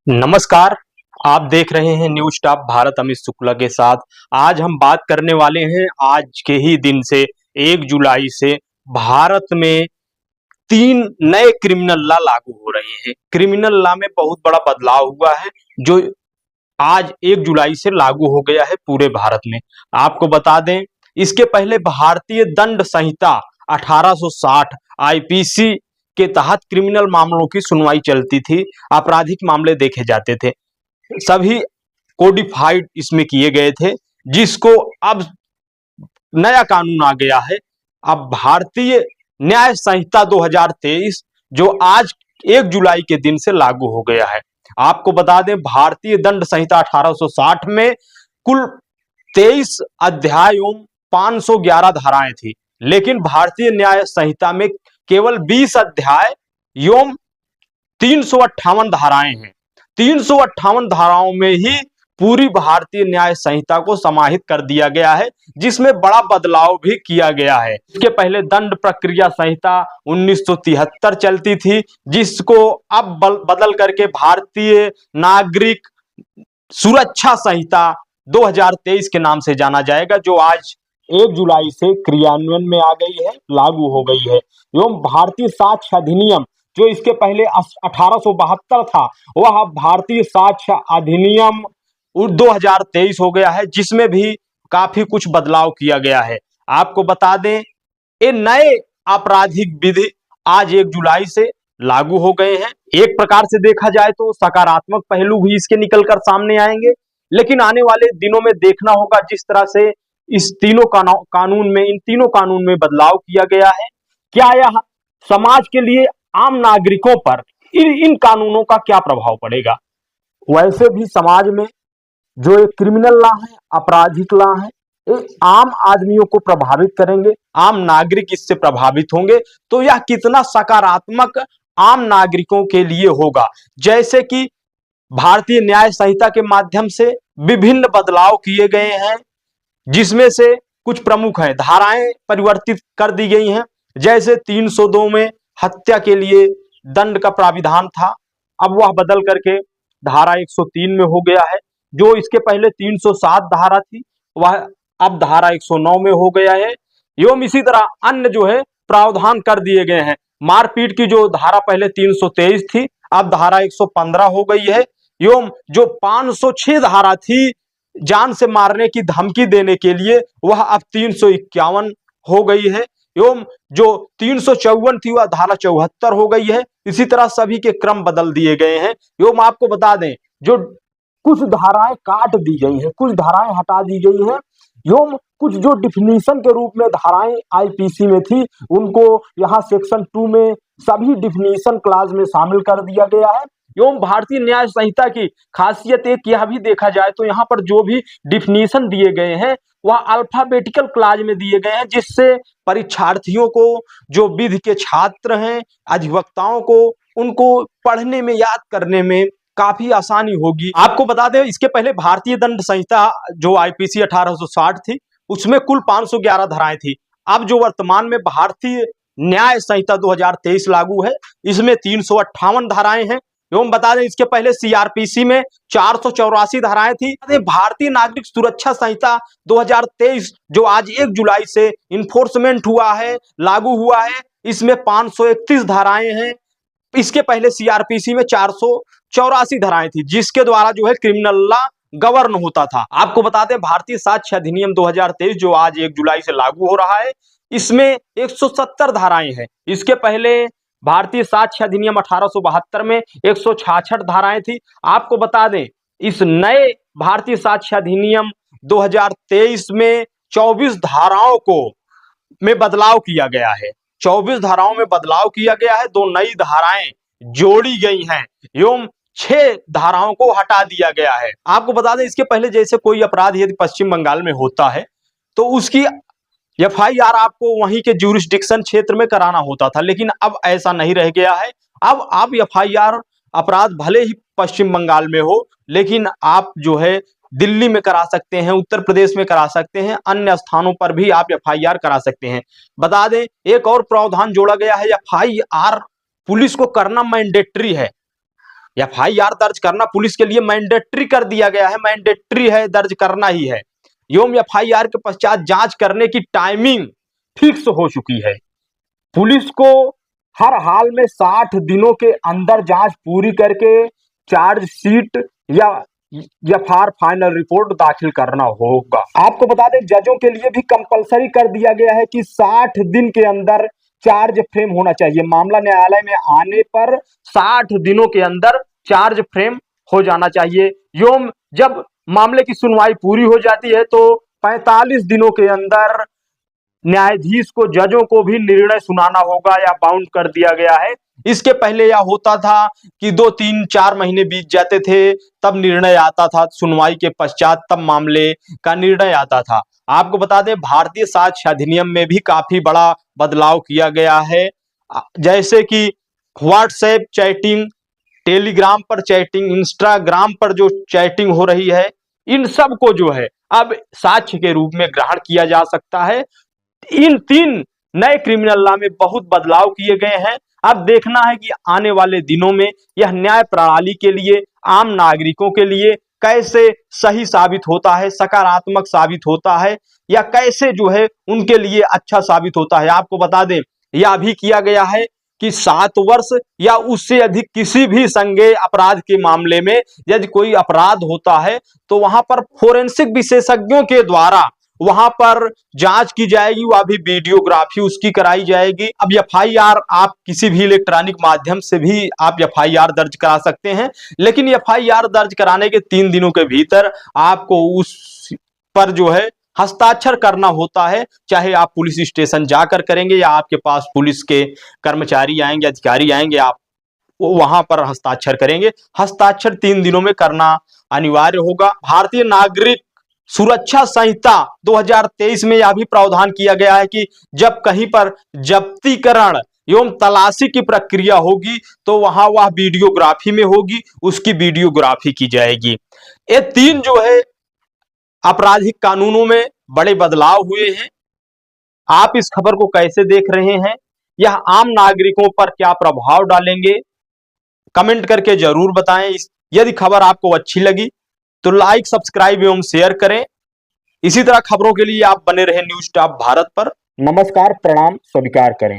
नमस्कार। आप देख रहे हैं न्यूज स्टाफ भारत अमित शुक्ला के साथ। आज हम बात करने वाले हैं आज के ही दिन से 1 जुलाई से भारत में 3 नए क्रिमिनल लॉ लागू हो रहे हैं। क्रिमिनल लॉ में बहुत बड़ा बदलाव हुआ है जो आज 1 जुलाई से लागू हो गया है पूरे भारत में। आपको बता दें, इसके पहले भारतीय दंड संहिता 1860 आईपीसी के तहत क्रिमिनल मामलों की सुनवाई चलती थी, आपराधिक मामले देखे जाते थे, सभी कोडिफाइड इसमें किए गए थे। जिसको अब नया कानून आ गया है। अब भारतीय न्याय संहिता 2023 जो आज 1 जुलाई के दिन से लागू हो गया है। आपको बता दें, भारतीय दंड संहिता 1860 में कुल 23 अध्याय एवं 511 धाराएं थी, लेकिन भारतीय न्याय संहिता में केवल 20 अध्याय एवं 358 धाराएं हैं। 358 धाराओं में ही पूरी भारतीय न्याय संहिता को समाहित कर दिया गया है, जिसमें बड़ा बदलाव भी किया गया है। इसके पहले दंड प्रक्रिया संहिता 1973 चलती थी, जिसको अब बदल करके भारतीय नागरिक सुरक्षा संहिता 2023 के नाम से जाना जाएगा, जो आज 1 जुलाई से क्रियान्वयन में आ गई है, लागू हो गई है। एवं भारतीय साक्ष्य अधिनियम जो इसके पहले 1872 था, वह भारतीय साक्ष्य अधिनियम 2023 हो गया है, जिसमें भी काफी कुछ बदलाव किया गया है। आपको बता दें, ये नए आपराधिक विधि आज 1 जुलाई से लागू हो गए हैं। एक प्रकार से देखा जाए तो सकारात्मक पहलू भी इसके निकलकर सामने आएंगे, लेकिन आने वाले दिनों में देखना होगा जिस तरह से इस तीनों इन तीनों कानून में बदलाव किया गया है, क्या यह समाज के लिए आम नागरिकों पर इन कानूनों का क्या प्रभाव पड़ेगा। वैसे भी समाज में जो एक क्रिमिनल लॉ है, आपराधिक लॉ है, ये आम आदमियों को प्रभावित करेंगे, आम नागरिक इससे प्रभावित होंगे, तो यह कितना सकारात्मक आम नागरिकों के लिए होगा। जैसे कि भारतीय न्याय संहिता के माध्यम से विभिन्न बदलाव किए गए हैं, जिसमें से कुछ प्रमुख हैं। धाराएं परिवर्तित कर दी गई हैं, जैसे 302 में हत्या के लिए दंड का प्राविधान था, अब वह बदल करके धारा 103 में हो गया है। जो इसके पहले 307 धारा थी, वह अब धारा 109 में हो गया है। एवं इसी तरह अन्य जो है प्रावधान कर दिए गए हैं। मारपीट की जो धारा पहले 323 थी, अब धारा 115 हो गई है। एवं जो 506 धारा थी जान से मारने की धमकी देने के लिए, वह अब 351 हो गई है। एवं जो 354 थी वह धारा 74 हो गई है। इसी तरह सभी के क्रम बदल दिए गए हैं। एवं आपको बता दें, जो कुछ धाराएं काट दी गई हैं, कुछ धाराएं हटा दी गई हैं, एवं कुछ जो डिफिनीशन के रूप में धाराएं आईपीसी में थी, उनको यहाँ सेक्शन 2 में सभी डिफिनीशन क्लास में शामिल कर दिया गया है। एवं भारतीय न्याय संहिता की खासियत एक यह भी देखा जाए तो यहाँ पर जो भी डिफिनीशन दिए गए हैं वह अल्फाबेटिकल क्लास में दिए गए हैं, जिससे परीक्षार्थियों को, जो विधि के छात्र हैं, अधिवक्ताओं को, उनको पढ़ने में, याद करने में काफी आसानी होगी। आपको बता दें, इसके पहले भारतीय दंड संहिता जो आईपीसी 1860 थी, उसमें कुल 511 धाराएं थी। अब जो वर्तमान में भारतीय न्याय संहिता 2023 लागू है, इसमें 358 धाराएं हैं। एवं बता दें, इसके पहले सीआरपीसी में 484 धाराएं थी। भारतीय नागरिक सुरक्षा संहिता 2023 जो आज 1 जुलाई से इन्फोर्समेंट हुआ है, लागू हुआ है, इसमें 531 धाराएं हैं। इसके पहले सीआरपीसी में 484 धाराएं थी, जिसके द्वारा जो है क्रिमिनल लॉ गवर्न होता था। आपको बता दें, भारतीय साक्ष्य अधिनियम 2023 जो आज 1 जुलाई से लागू हो रहा है, इसमें 170 धाराएं हैं। इसके पहले भारतीय साक्ष्य अधिनियम 1872 में 166 धाराएं थी। आपको बता दें, इस नए भारतीय साक्ष्य अधिनियम 2023 में 24 धाराओं को में बदलाव किया गया है। 24 धाराओं में बदलाव किया गया है, 2 नई धाराएं जोड़ी गई हैं एवं 6 धाराओं को हटा दिया गया है। आपको बता दें, इसके पहले जैसे कोई अपराध यदि पश्चिम बंगाल में होता है तो उसकी एफआईआर आपको वहीं के ज्यूरिसडिक्शन क्षेत्र में कराना होता था, लेकिन अब ऐसा नहीं रह गया है। अब आप एफआईआर अपराध भले ही पश्चिम बंगाल में हो, लेकिन आप जो है दिल्ली में करा सकते हैं, उत्तर प्रदेश में करा सकते हैं, अन्य स्थानों पर भी आप एफआईआर करा सकते हैं। बता दें, एक और प्रावधान जोड़ा गया है, एफआईआर पुलिस को करना मैंडेटरी है। एफआईआर दर्ज करना पुलिस के लिए मैंडेटरी कर दिया गया है, मैंडेटरी है, दर्ज करना ही है। एवं एफआईआर के पश्चात जांच करने की टाइमिंग फिक्स हो चुकी है। पुलिस को हर हाल में 60 दिनों के अंदर जांच पूरी करके चार्जशीट या एफआईआर फाइनल रिपोर्ट दाखिल करना होगा। आपको बता दें, जजों के लिए भी कंपलसरी कर दिया गया है कि 60 दिन के अंदर चार्ज फ्रेम होना चाहिए। मामला न्यायालय में आने पर 60 दिनों के अंदर चार्ज फ्रेम हो जाना चाहिए। एवं जब मामले की सुनवाई पूरी हो जाती है तो 45 दिनों के अंदर न्यायाधीश को, जजों को भी निर्णय सुनाना होगा या बाउंड कर दिया गया है। इसके पहले यह होता था कि 2-3-4 महीने बीत जाते थे, तब निर्णय आता था, सुनवाई के पश्चात तब मामले का निर्णय आता था। आपको बता दें, भारतीय साक्ष्य अधिनियम में भी काफी बड़ा बदलाव किया गया है। जैसे कि व्हाट्सएप चैटिंग, टेलीग्राम पर चैटिंग, इंस्टाग्राम पर जो चैटिंग हो रही है, इन सब को जो है अब साक्ष्य के रूप में ग्रहण किया जा सकता है। इन 3 नए क्रिमिनल लॉ में बहुत बदलाव किए गए हैं। अब देखना है कि आने वाले दिनों में यह न्याय प्रणाली के लिए, आम नागरिकों के लिए कैसे सही साबित होता है, सकारात्मक साबित होता है, या कैसे जो है उनके लिए अच्छा साबित होता है। आपको बता दें, यह भी किया गया है कि 7 वर्ष या उससे अधिक किसी भी संज्ञेय अपराध के मामले में यदि कोई अपराध होता है तो वहां पर फोरेंसिक विशेषज्ञों के द्वारा वहां पर जांच की जाएगी, वह भी वीडियोग्राफी उसकी कराई जाएगी। अब एफआईआर आप किसी भी इलेक्ट्रॉनिक माध्यम से भी आप एफआईआर दर्ज करा सकते हैं, लेकिन एफआईआर दर्ज कराने के 3 दिनों के भीतर आपको उस पर जो है हस्ताक्षर करना होता है। चाहे आप पुलिस स्टेशन जाकर करेंगे या आपके पास पुलिस के कर्मचारी आएंगे, अधिकारी आएंगे, आप वहां पर हस्ताक्षर करेंगे। हस्ताक्षर 3 दिनों में करना अनिवार्य होगा। भारतीय नागरिक सुरक्षा संहिता 2023 में यह भी प्रावधान किया गया है कि जब कहीं पर जब्तीकरण एवं तलाशी की प्रक्रिया होगी तो वहां वह वीडियोग्राफी में होगी, उसकी वीडियोग्राफी की जाएगी। ये 3 जो है आपराधिक कानूनों में बड़े बदलाव हुए हैं। आप इस खबर को कैसे देख रहे हैं? यह आम नागरिकों पर क्या प्रभाव डालेंगे? कमेंट करके जरूर बताएं। यदि खबर आपको अच्छी लगी तो लाइक, सब्सक्राइब एवं शेयर करें। इसी तरह खबरों के लिए आप बने रहे न्यूज़ टॉप भारत पर। नमस्कार, प्रणाम, स्वीकार करें।